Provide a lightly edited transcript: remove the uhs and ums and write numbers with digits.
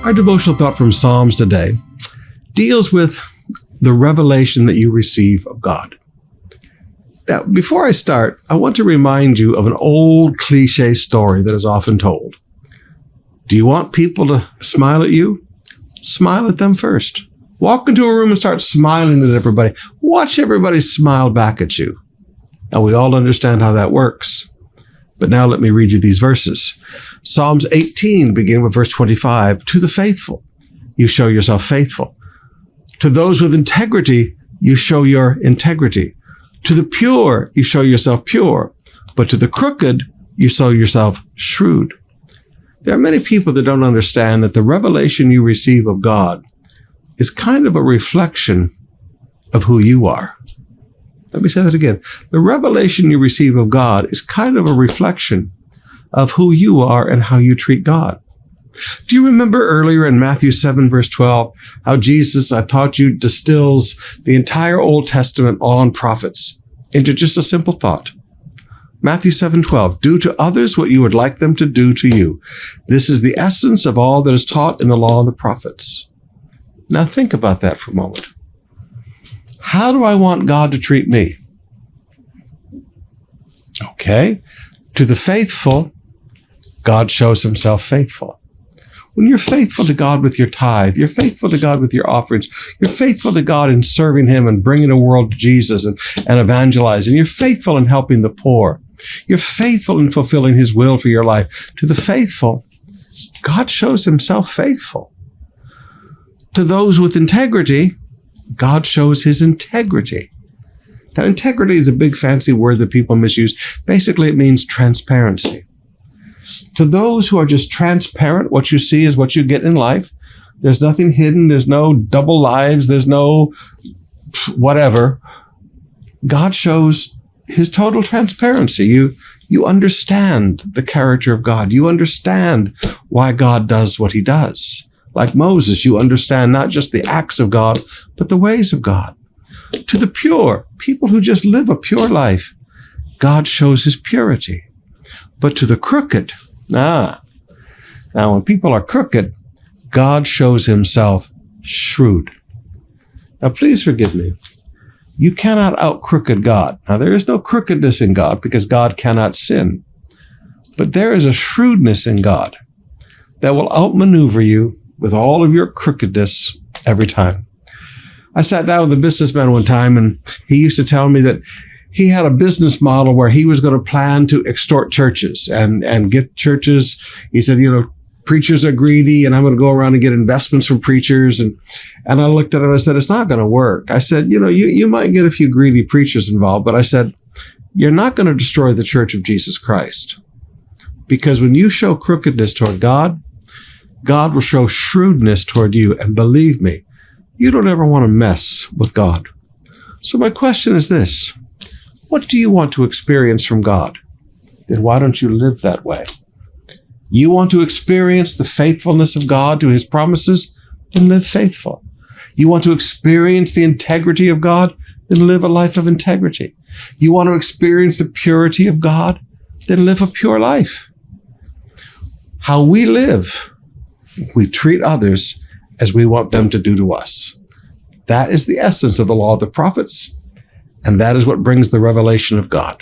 Our devotional thought from Psalms today deals with the revelation that you receive of God. Now, before I start, I want to remind you of an old cliche story that is often told. Do you want people to smile at you? Smile at them first. Walk into a room and start smiling at everybody. Watch everybody smile back at you. Now, we all understand how that works. But now let me read you these verses. Psalms 18, beginning with verse 25. To the faithful, you show yourself faithful. To those with integrity, you show your integrity. To the pure, you show yourself pure. But to the crooked, you show yourself shrewd. There are many people that don't understand that the revelation you receive of God is kind of a reflection of who you are. Let me say that again. The revelation you receive of God is kind of a reflection of who you are and how you treat God. Do you remember earlier in Matthew 7, verse 12, how Jesus, I taught you, distills the entire Old Testament, all on prophets, into just a simple thought? Matthew 7:12, do to others what you would like them to do to you. This is the essence of all that is taught in the law and the prophets. Now think about that for a moment. How do I want God to treat me? Okay. To the faithful, God shows himself faithful. When you're faithful to God with your tithe, you're faithful to God with your offerings, you're faithful to God in serving him and bringing the world to Jesus and evangelizing, you're faithful in helping the poor, you're faithful in fulfilling his will for your life. To the faithful, God shows himself faithful. To those with integrity, God shows his integrity. Now, integrity is a big fancy word that people misuse. Basically, it means transparency. To those who are just transparent, what you see is what you get in life. There's nothing hidden. There's no double lives. There's no whatever. God shows his total transparency. You understand the character of God. You understand why God does what he does. Like Moses, you understand not just the acts of God, but the ways of God. To the pure, people who just live a pure life, God shows his purity. But to the crooked, now when people are crooked, God shows himself shrewd. Now please forgive me. You cannot out-crooked God. Now there is no crookedness in God because God cannot sin. But there is a shrewdness in God that will outmaneuver you with all of your crookedness every time. I sat down with a businessman one time, and he used to tell me that he had a business model where he was going to plan to extort churches and get churches. He said, preachers are greedy, and I'm going to go around and get investments from preachers. And I looked at him and I said, it's not going to work. I said, you might get a few greedy preachers involved, but I said, you're not going to destroy the Church of Jesus Christ. Because when you show crookedness toward God, God will show shrewdness toward you. And believe me, you don't ever want to mess with God. So my question is this: what do you want to experience from God? Then why don't you live that way? You want to experience the faithfulness of God to his promises? Then live faithful. You want to experience the integrity of God? Then live a life of integrity. You want to experience the purity of God? Then live a pure life. How we live, we treat others as we want them to do to us. That is the essence of the law of the prophets, and that is what brings the revelation of God.